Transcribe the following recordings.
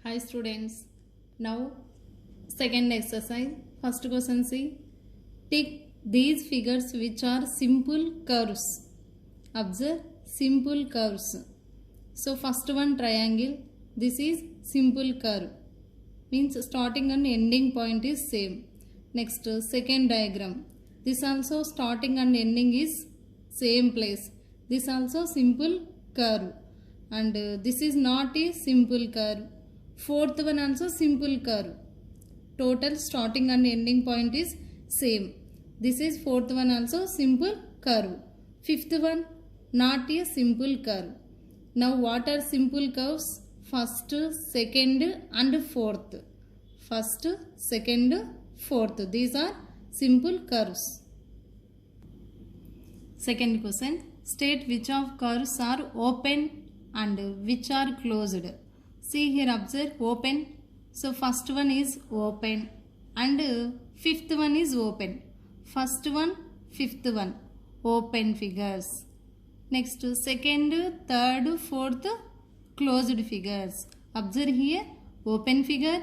Hi students. Now second exercise. First question see. Take these figures which are simple curves. Observe simple curves. So first one triangle. This is simple curve. Means starting and ending point is same. Next second diagram. This also starting and ending is same place. This also simple curve. And this is not a simple curve. Fourth one also simple curve. Total starting and ending point is same. This is fourth one also simple curve. Fifth one not a simple curve. Now what are simple curves? First, second and fourth. First, second, fourth. These are simple curves. Second question. State which of curves are open and which are closed. See here, observe open. So first one is open and fifth one is open. First one, fifth one, open figures. Next second, third, fourth, closed figures. Observe here, open figure.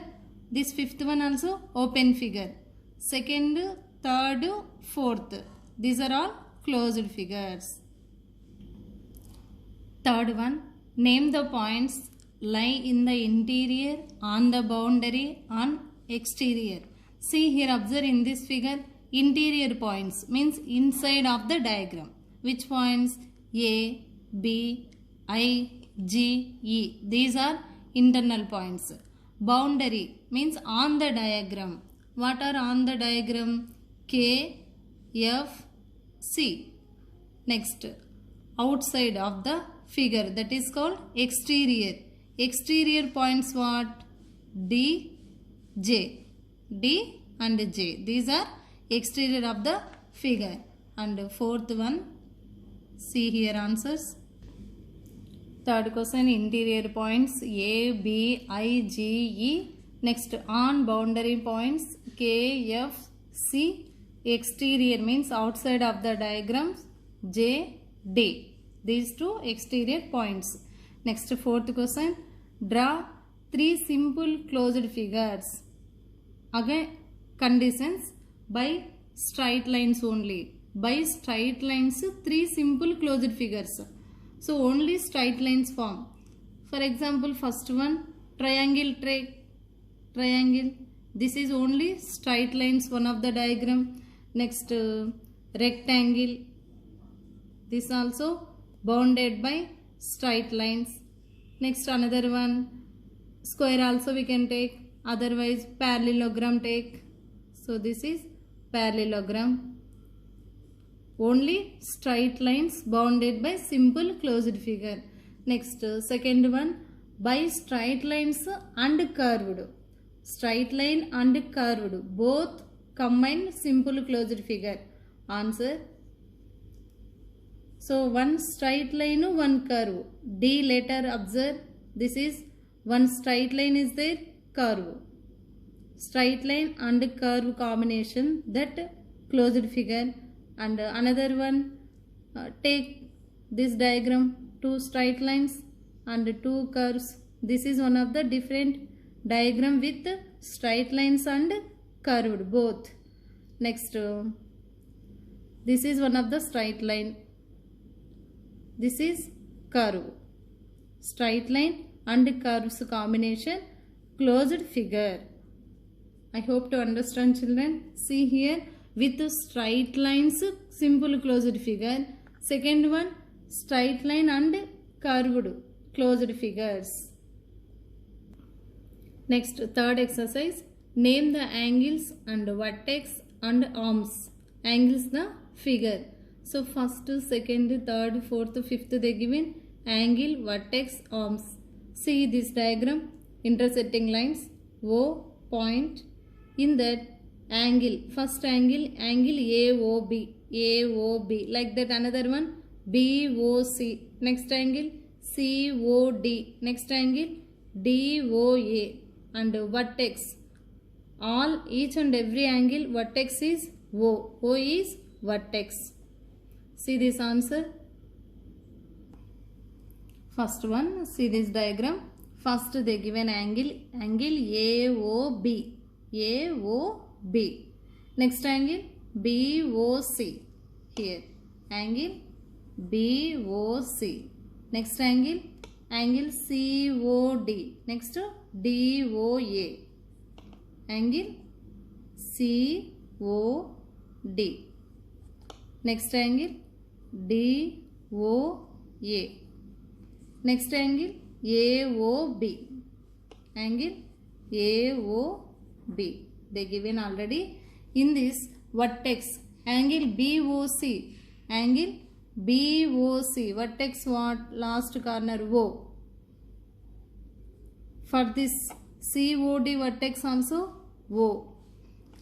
This fifth one also open figure. Second, third, fourth. These are all closed figures. Third one, name the points lie in the interior, on the boundary, on exterior. See here, observe in this figure, interior points means inside of the diagram. Which points? A, B, I, G, E. These are internal points. Boundary means on the diagram. What are on the diagram? K, F, C. Next, outside of the figure, that is called exterior. Exterior points what? D, J. D and J. These are exterior of the figure. And fourth one, see here answers. Third question, interior points A, B, I, G, E. Next, on boundary points K, F, C. Exterior means outside of the diagrams J, D. These two exterior points. Next, fourth question, draw three simple closed figures. Again, conditions by straight lines only. By straight lines, three simple closed figures. So, only straight lines form. For example, first one, triangle. This is only straight lines, one of the diagram. Next, rectangle. This also bounded by straight lines. Next, another one, square also we can take, otherwise parallelogram take. So this is parallelogram. Only straight lines bounded by simple closed figure. Next, second one, by straight lines and curved. Straight line and curved, both combined simple closed figure. Answer. So one straight line, one curve. D letter, observe. This is one straight line is there, curve. Straight line and curve combination, that closed figure. And another one, take this diagram, two straight lines and two curves. This is one of the different diagram with straight lines and curved both. Next, this is one of the straight line. This is curve. Straight line and curves combination, closed figure. I hope to understand, children. See here, with straight lines, simple closed figure. Second one, straight line and curved closed figures. Next, third exercise. Name the angles and vertex and arms. Angles the figure. So first, second, third, fourth, fifth they given angle, vertex, arms. See this diagram, intersecting lines, O point. In that angle, first angle, angle AOB, AOB. Like that another one, BOC. Next angle, COD. Next angle, DOA. And vertex. All, each and every angle, vertex is O. O is vertex. See this answer. First one, see this diagram. First they give an angle AOB. AOB. Next angle BOC. Here angle BOC. Next angle COD. Next DOA. Angle COD. Next angle DOA. Next angle AOB. Angle AOB. They given already. In this vertex angle BOC. Angle BOC. Vertex what? Last corner O. For this COD vertex also O.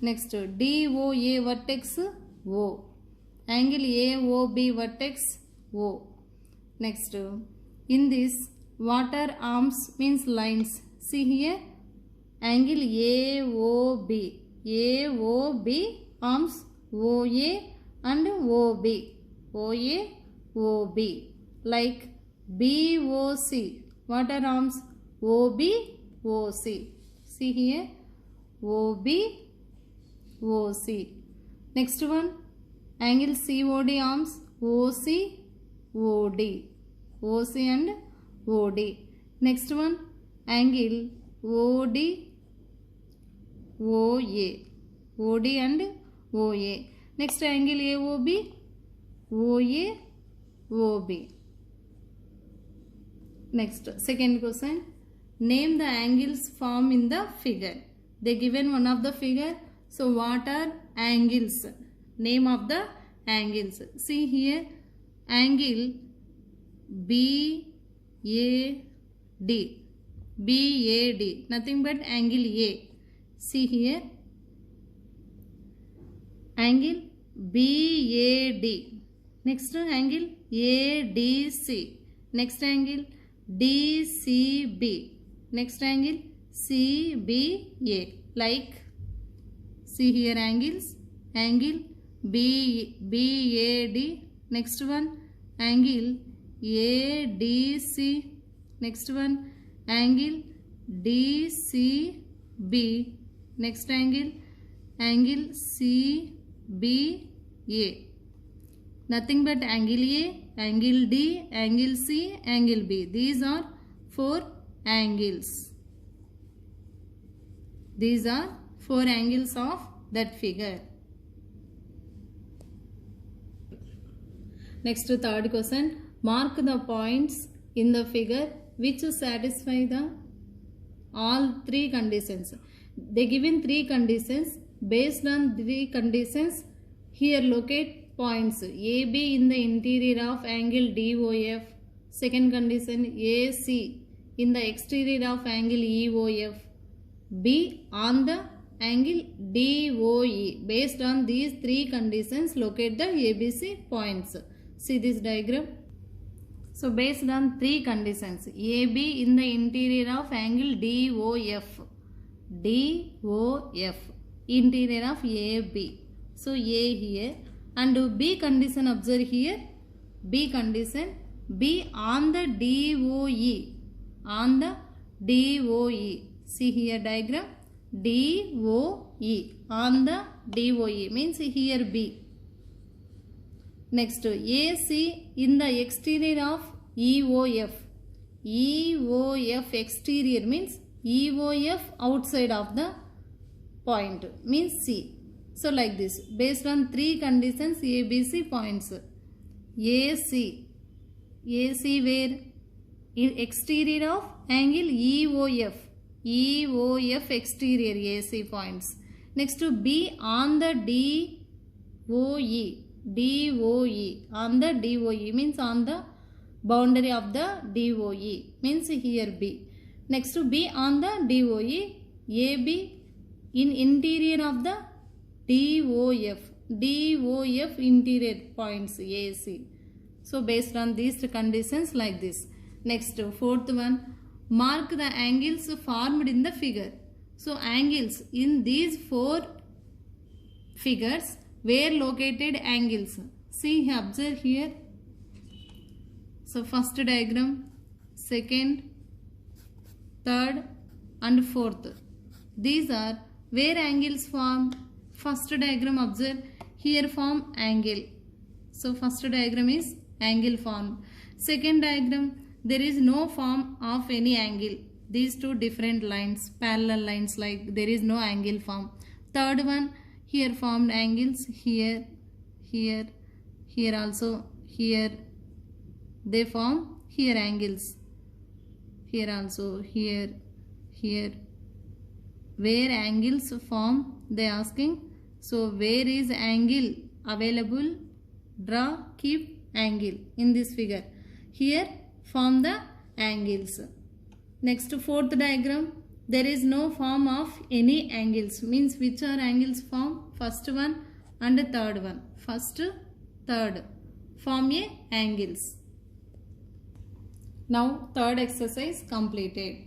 Next DOA vertex O. Angle AOB vertex O. Next in this water arms means lines. See here angle AOB. AOB arms OA and OB. OA OB. Like BOC water arms OB OC. See here OB OC. Next one angle COD arms OC OD. OC and OD. Next one angle OD OA. OD and OA. Next angle AOB OA OB. Next second question, name the angles formed in the figure. They given one of the figure. So what are angles? Name of the angles. See here angle BAD. BAD. Nothing but angle A. See here angle BAD. Next angle ADC. Next angle DCB. Next angle CBA. Like see here angles. Angle BAD. Next one angle ADC. Next one angle DCB. Next angle CBA. Nothing but angle A, angle D, angle C, angle B. These are 4 angles. These are 4 angles of that figure. Next third question. Mark the points in the figure which satisfy the all 3 conditions. They given 3 conditions. Based on 3 conditions, here locate points AB in the interior of angle DOF. Second condition AC in the exterior of angle EOF. B on the angle DOE. Based on these 3 conditions, locate the ABC points. See this diagram. So based on 3 conditions, AB in the interior of angle DOF. DOF. Interior of AB. So A here. And B condition, observe here. B condition, B on the DOE. On the DOE. See here diagram. DOE. On the DOE means here B. Next AC in the exterior of EOF. EOF exterior means EOF outside of the point means C. So like this, based on 3 conditions, ABC points. AC. AC where? In exterior of angle EOF. EOF exterior AC points. Next to B on the DOE. DOE. On the DOE means on the boundary of the DOE. Means here B. Next to B on the DOE. AB in interior of the DOF. DOF interior points AC. So based on these conditions like this. Next fourth one, mark the angles formed in the figure. So angles in these 4 figures, where located angles. See, observe here. So first diagram, second, third and fourth. These are where angles form. First diagram observe, here form angle. So first diagram is angle formed. Second diagram, there is no form of any angle. These two different lines, parallel lines, like there is no angle form. Third one, here formed angles, here, here, here also, here. They form here angles. Here also, here, here. Where angles form, they asking. So where is angle available? Draw, keep angle in this figure. Here form the angles. Next, fourth diagram, there is no form of any angles, means which are angles form? First one and third one. First, third form a angles. Now third exercise completed.